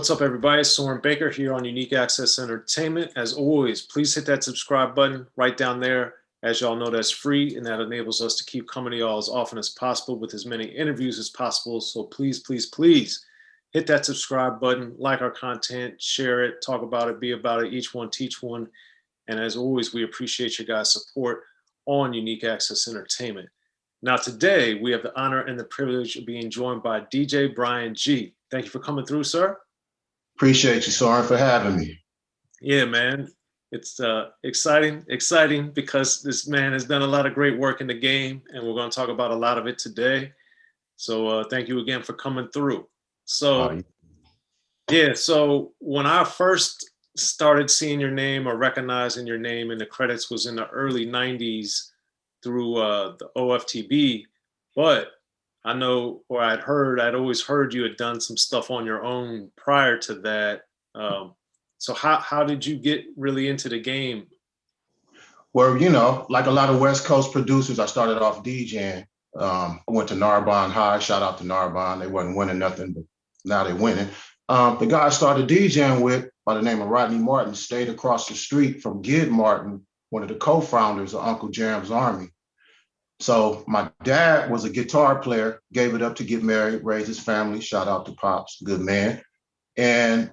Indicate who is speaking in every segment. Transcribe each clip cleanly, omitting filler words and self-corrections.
Speaker 1: What's up, everybody? It's Soren Baker here on Unique Access Entertainment. As always, please hit that subscribe button right down there. As y'all know, that's free, and that enables us to keep coming to y'all as often as possible with as many interviews as possible. So please, please, please hit that subscribe button, like our content, share it, talk about it, be about it, each one, teach one. And as always, we appreciate your guys' support on Unique Access Entertainment. Now, today, we have the honor and the privilege of being joined by DJ Brian G. Thank you for coming through, sir.
Speaker 2: Appreciate you, Soren, for having me.
Speaker 1: Yeah, man. It's exciting because this man has done a lot of great work in the game, and we're going to talk about a lot of it today. So thank you again for coming through. So, so when I first started seeing your name or recognizing your name in the credits was in the early 90s through the O.F.T.B, but I know, or I'd always heard you had done some stuff on your own prior to that. So how did you get really into the game?
Speaker 2: Well, like a lot of West Coast producers, I started off DJing. I went to Narbonne High. Shout out to Narbonne. They wasn't winning nothing, but now they're winning. The guy I started DJing with, by the name of Rodney Martin, stayed across the street from Gid Martin, one of the co-founders of Uncle Jam's Army. So my dad was a guitar player, gave it up to get married, raise his family. Shout out to Pops, good man. And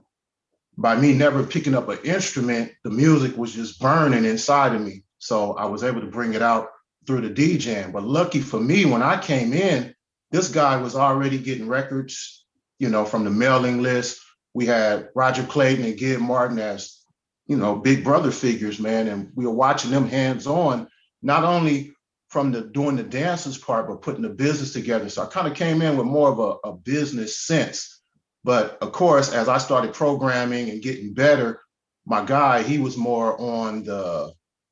Speaker 2: by me never picking up an instrument, the music was just burning inside of me. So I was able to bring it out through the DJing. But lucky for me, when I came in, this guy was already getting records, from the mailing list. We had Roger Clayton and Gid Martin as, big brother figures, man. And we were watching them hands-on, not only from doing the dances part, but putting the business together. So I kind of came in with more of a business sense. But of course, as I started programming and getting better, my guy, he was more on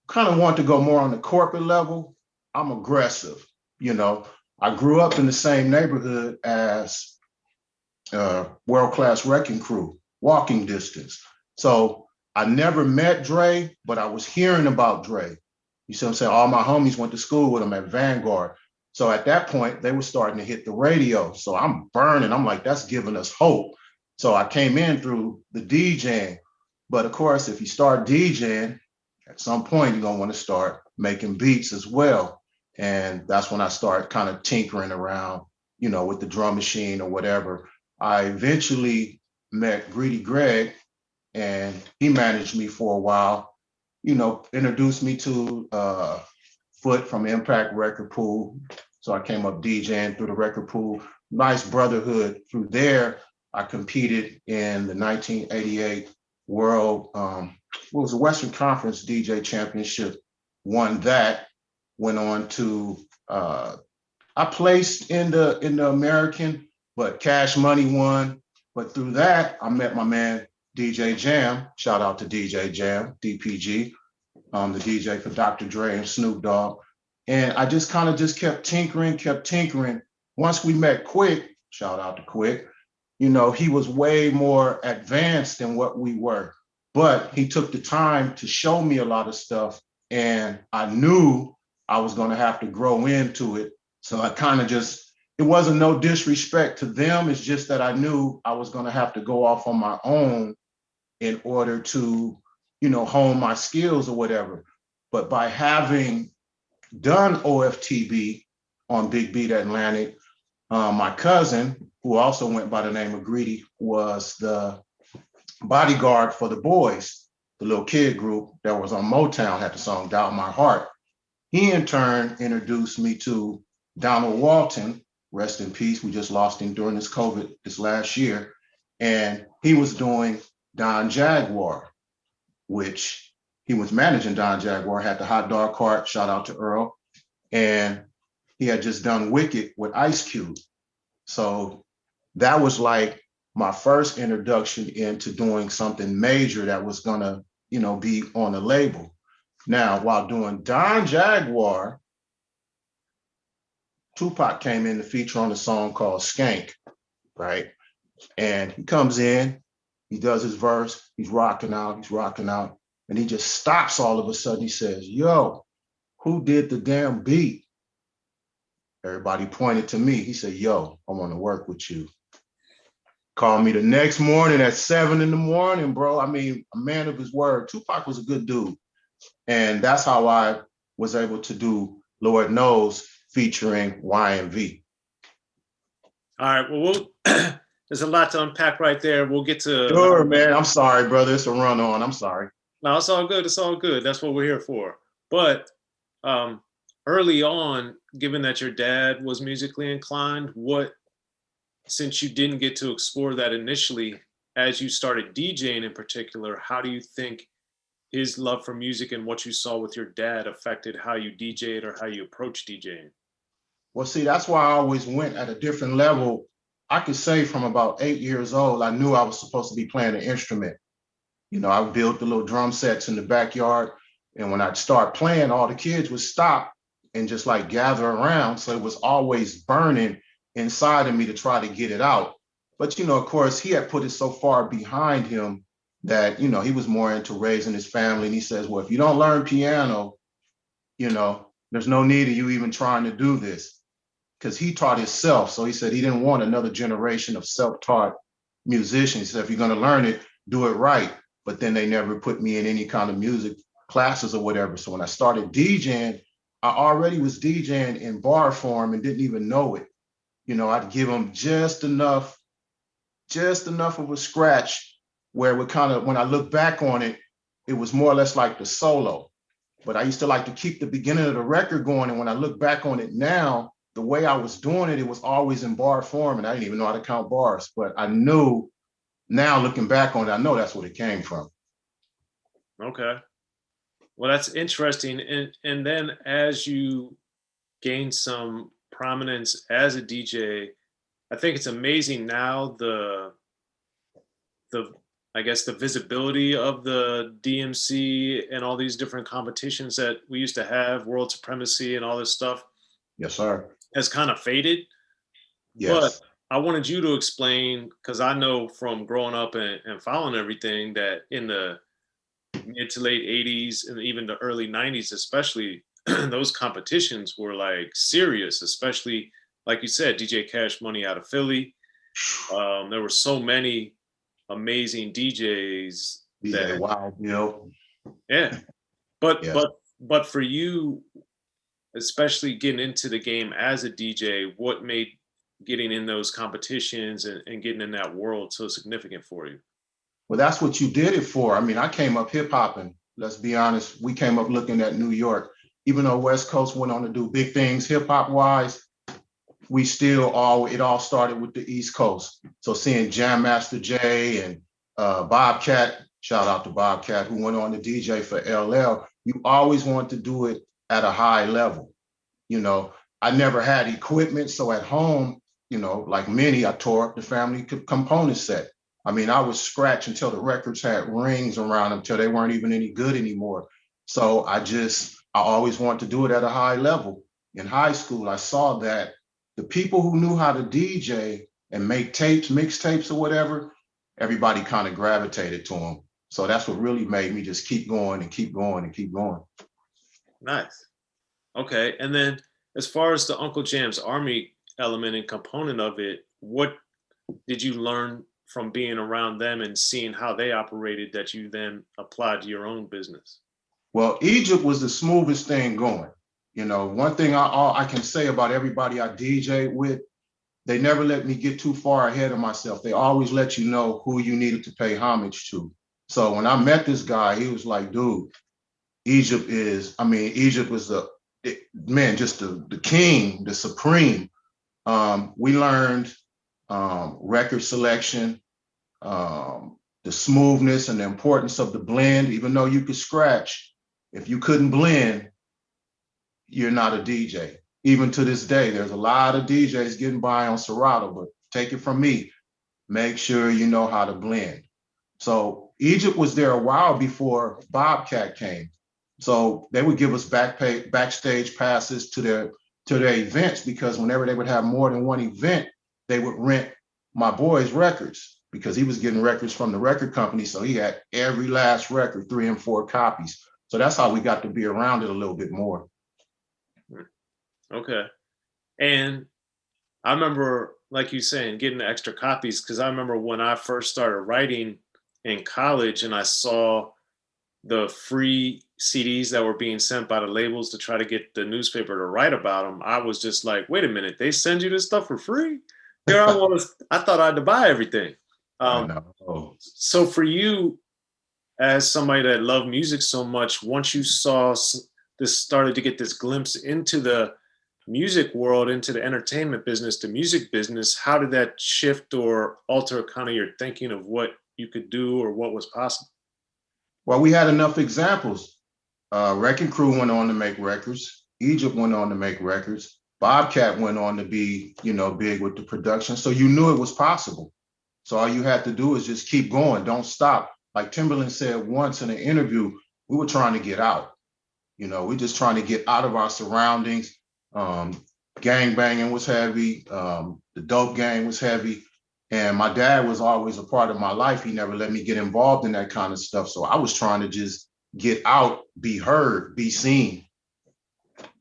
Speaker 2: kind of want to go more on the corporate level. I'm aggressive, I grew up in the same neighborhood as World Class Wrecking Crew, walking distance. So I never met Dre, but I was hearing about Dre. You see what I'm saying? All my homies went to school with him at Vanguard. So at that point, they were starting to hit the radio. So I'm burning. I'm like, that's giving us hope. So I came in through the DJing. But of course, if you start DJing, at some point, you're going to want to start making beats as well. And that's when I start kind of tinkering around, with the drum machine or whatever. I eventually met Greedy Greg, and he managed me for a while. Introduced me to Foot from Impact Record Pool. So I came up DJing through the record pool. Nice brotherhood. Through there, I competed in the 1988 World, the Western Conference DJ Championship. Won that. Went on to, I placed in the American, but Cash Money won. But through that, I met my man, DJ Jam. Shout out to DJ Jam, DPG, the DJ for Dr. Dre and Snoop Dogg. And I just kind of kept tinkering. Once we met Quick, shout out to Quick, he was way more advanced than what we were. But he took the time to show me a lot of stuff. And I knew I was going to have to grow into it. So I kind of it wasn't no disrespect to them. It's just that I knew I was going to have to go off on my own in order to, hone my skills or whatever. But by having done O.F.T.B on Big Beat Atlantic, my cousin, who also went by the name of Greedy, was the bodyguard for the Boys, the little kid group that was on Motown, had the song Doubt My Heart. He in turn introduced me to Donald Walton, rest in peace. We just lost him during this COVID this last year. And he was doing Don Jaguar, which he was managing Don Jaguar, had the hot dog cart, shout out to Earl. And he had just done Wicked with Ice Cube. So that was like my first introduction into doing something major that was gonna, be on a label. Now, while doing Don Jaguar, Tupac came in to feature on a song called Skank, right? And he comes in, he does his verse, he's rocking out, and he just stops all of a sudden. He says, yo, who did the damn beat? Everybody pointed to me. He said, yo, I want to work with you. Called me the next morning at 7 in the morning, bro. I mean, a man of his word. Tupac was a good dude. And that's how I was able to do Lord Knows featuring YMV.
Speaker 1: All right. Well, there's a lot to unpack right there. We'll get to a lot
Speaker 2: Sure,
Speaker 1: of that.
Speaker 2: man. I'm sorry, brother. It's a run on. I'm sorry.
Speaker 1: No, it's all good. It's all good. That's what we're here for. But um, early on, given that your dad was musically inclined, since you didn't get to explore that initially, as you started DJing in particular, how do you think his love for music and what you saw with your dad affected how you DJed or how you approach DJing?
Speaker 2: Well, see, that's why I always went at a different level. I could say from about 8 years old, I knew I was supposed to be playing an instrument. You know, I built the little drum sets in the backyard. And when I'd start playing, all the kids would stop and just like gather around. So it was always burning inside of me to try to get it out. But, you know, of course, he had put it so far behind him that, you know, he was more into raising his family. And he says, well, if you don't learn piano, you know, there's no need of you even trying to do this, because he taught himself. So he said he didn't want another generation of self-taught musicians. He said, if you're going to learn it, do it right. But then they never put me in any kind of music classes or whatever. So when I started DJing, I already was DJing in bar form and didn't even know it. You know, I'd give them just enough of a scratch where it would kind of, when I look back on it, it was more or less like the solo. But I used to like to keep the beginning of the record going. And when I look back on it now, the way I was doing it, it was always in bar form. And I didn't even know how to count bars. But I knew now looking back on it, I know that's what it came from.
Speaker 1: Okay. Well, that's interesting. And then as you gain some prominence as a DJ, I think it's amazing now the I guess the visibility of the DMC and all these different competitions that we used to have, world supremacy and all this stuff
Speaker 2: Yes, sir.
Speaker 1: has kind of faded. But
Speaker 2: Yes.
Speaker 1: I wanted you to explain, because I know from growing up and following everything that in the mid to late 80s and even the early 90s, especially, those competitions were like serious, especially like you said, DJ Cash Money out of Philly. There were so many amazing DJs
Speaker 2: DJ
Speaker 1: that,
Speaker 2: Wild Bill.
Speaker 1: yeah. But
Speaker 2: Yes.
Speaker 1: but but for you, especially getting into the game as a DJ, what made getting in those competitions and getting in that world so significant for you?
Speaker 2: Well, that's what you did it for. I mean, I came up hip hopping. Let's be honest. We came up looking at New York. Even though West Coast went on to do big things hip hop wise, we still it all started with the East Coast. So seeing Jam Master Jay and Bobcat, shout out to Bobcat, who went on to DJ for LL, you always want to do it at a high level. You know, I never had equipment. So at home, you know, like many, I tore up the family component set. I mean, I would scratch until the records had rings around them, until they weren't even any good anymore. So I always wanted to do it at a high level. In high school, I saw that the people who knew how to DJ and make tapes, mixtapes or whatever, everybody kind of gravitated to them. So that's what really made me just keep going and keep going and keep going.
Speaker 1: Nice. Okay. And then as far as the Uncle Jam's Army element and component of it, what did you learn from being around them and seeing how they operated that you then applied to your own business?
Speaker 2: Well, Egypt was the smoothest thing going. You know, one thing I can say about everybody I DJ with, they never let me get too far ahead of myself. They always let you know who you needed to pay homage to. So when I met this guy, he was like, dude, Egypt was just the king, the supreme. We learned record selection, the smoothness and the importance of the blend. Even though you could scratch, if you couldn't blend, you're not a DJ. Even to this day, there's a lot of DJs getting by on Serato, but take it from me, make sure you know how to blend. So Egypt was there a while before Bobcat came. So they would give us backstage passes to their events, because whenever they would have more than one event, they would rent my boy's records, because he was getting records from the record company. So he had every last record, 3 and 4 copies. So that's how we got to be around it a little bit more.
Speaker 1: Okay. And I remember like you saying, getting the extra copies. Because I remember when I first started writing in college, and I saw the free CDs that were being sent by the labels to try to get the newspaper to write about them. I was just like, wait a minute, they send you this stuff for free? Here I was, I thought I had to buy everything.
Speaker 2: I
Speaker 1: Um,
Speaker 2: know.
Speaker 1: so for you, as somebody that loved music so much, once you saw this started to get this glimpse into the music world, into the entertainment business, the music business, how did that shift or alter kind of your thinking of what you could do or what was possible?
Speaker 2: Well, we had enough examples. Wrecking Crew went on to make records. Egypt went on to make records. Bobcat went on to be, big with the production. So you knew it was possible. So all you had to do is just keep going. Don't stop. Like Timberland said once in an interview, we were trying to get out. We're just trying to get out of our surroundings. Gang banging was heavy. The dope gang was heavy. And my dad was always a part of my life. He never let me get involved in that kind of stuff. So I was trying to just get out, be heard, be seen.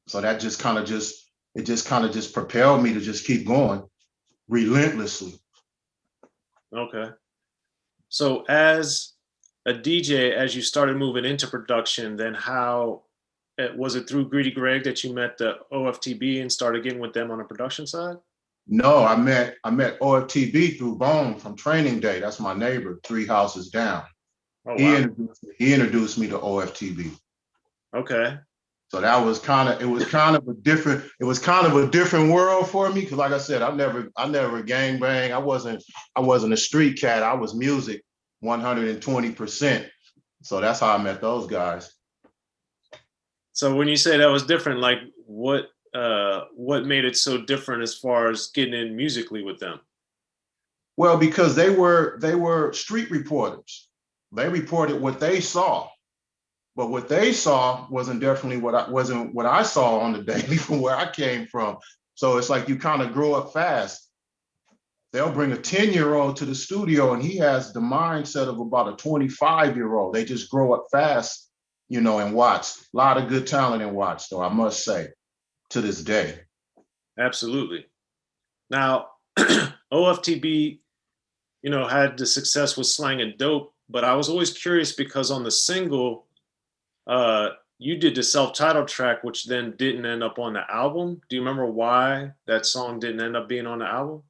Speaker 2: So that just kind of just propelled me to just keep going relentlessly.
Speaker 1: Okay. So as a DJ, as you started moving into production, then how was it through Greedy Greg that you met the O.F.T.B and started getting with them on the production side?
Speaker 2: No, I met O.F.T.B through Bone from Training Day. That's my neighbor, 3 houses down.
Speaker 1: Oh
Speaker 2: He
Speaker 1: wow.
Speaker 2: introduced me to O.F.T.B.
Speaker 1: Okay.
Speaker 2: So that was kind of a different world for me, because like I said, I never gang bang. I wasn't a street cat. I was music 120%. So that's how I met those guys.
Speaker 1: So when you say that was different, like what made it so different as far as getting in musically with them?
Speaker 2: Well, because they were street reporters. They reported what they saw. But what they saw wasn't definitely what I saw on the daily from where I came from. So it's like you kind of grow up fast. They'll bring a 10-year-old to the studio and he has the mindset of about a 25-year-old. They just grow up fast, and watch. A lot of good talent in Watts, though, I must say, to this day.
Speaker 1: Absolutely. Now, O.F.T.B, had the success with Slang and Dope, but I was always curious because on the single, you did the self-titled track, which then didn't end up on the album. Do you remember why that song didn't end up being on the album?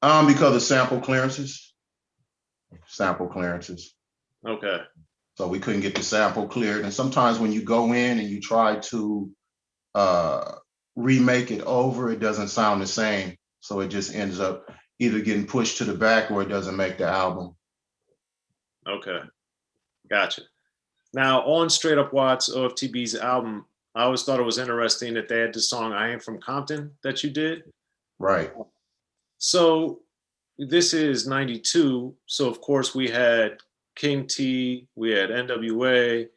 Speaker 2: Because of sample clearances.
Speaker 1: Okay.
Speaker 2: So we couldn't get the sample cleared. And sometimes when you go in and you try to remake it over, it doesn't sound the same. So it just ends up either getting pushed to the back or it doesn't make the album.
Speaker 1: Okay. Gotcha. Now, on Straight Up Watts, O.F.T.B's album, I always thought it was interesting that they had the song I Am From Compton that you did.
Speaker 2: Right.
Speaker 1: So this is 92. So, of course, we had King T, we had NWA,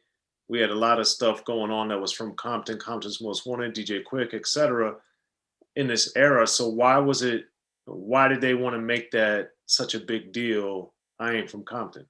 Speaker 1: we had a lot of stuff going on that was from Compton, Compton's Most Wanted, DJ Quick, etc. in this era. So why did they want to make that such a big deal? I Ain't From Compton.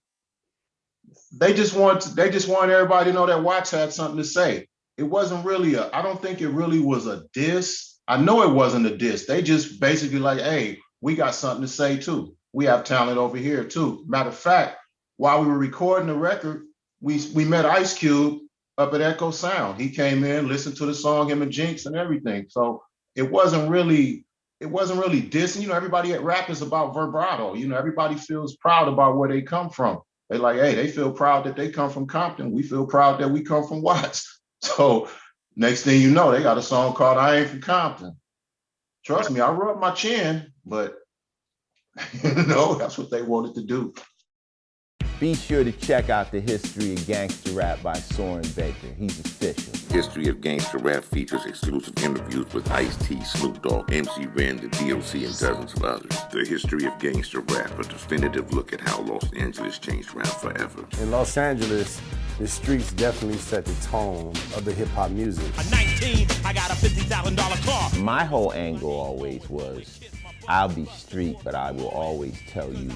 Speaker 2: They just want everybody to know that Watts had something to say. It wasn't really I don't think it really was a diss. I know it wasn't a diss. They just basically like, hey, we got something to say too. We have talent over here too. Matter of fact, while we were recording the record, we met Ice Cube up at Echo Sound. He came in, listened to the song, him and Jinx and everything. So it wasn't really dissing. Everybody at rap is about vibrato. Everybody feels proud about where they come from. They like, hey, they feel proud that they come from Compton. We feel proud that we come from Watts. So next thing you know, they got a song called I Ain't From Compton. Trust me, I rub my chin, but that's what they wanted to do.
Speaker 3: Be sure to check out the History of Gangster Rap by Soren Baker. He's official.
Speaker 4: History of Gangster Rap features exclusive interviews with Ice-T, Snoop Dogg, MC Ren, the D.O.C, and dozens of others. The History of Gangster Rap, a definitive look at how Los Angeles changed rap forever.
Speaker 5: In Los Angeles, the streets definitely set the tone of the hip-hop music.
Speaker 6: At 19, I got a $50,000 car.
Speaker 3: My whole angle always was, I'll be street, but I will always tell you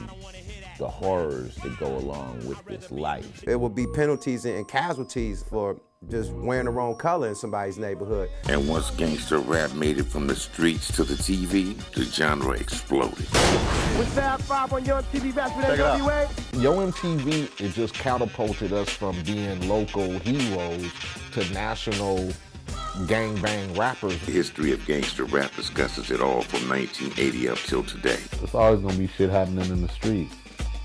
Speaker 3: the horrors that go along with this life.
Speaker 7: There will be penalties and casualties for
Speaker 5: just wearing the wrong color in somebody's neighborhood.
Speaker 4: And once gangster rap made it from the streets to the TV, the genre exploded.
Speaker 7: With Fab 5 on Young TV back with NWA.
Speaker 8: Yo MTV, it just catapulted us from being local heroes to national gangbang rappers.
Speaker 4: The history of gangster rap discusses it all from 1980 up till today.
Speaker 8: It's always gonna be shit happening in the streets.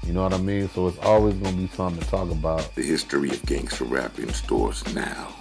Speaker 8: You know what I mean? So it's always gonna be something to talk about.
Speaker 4: The history of gangster rap in stores now.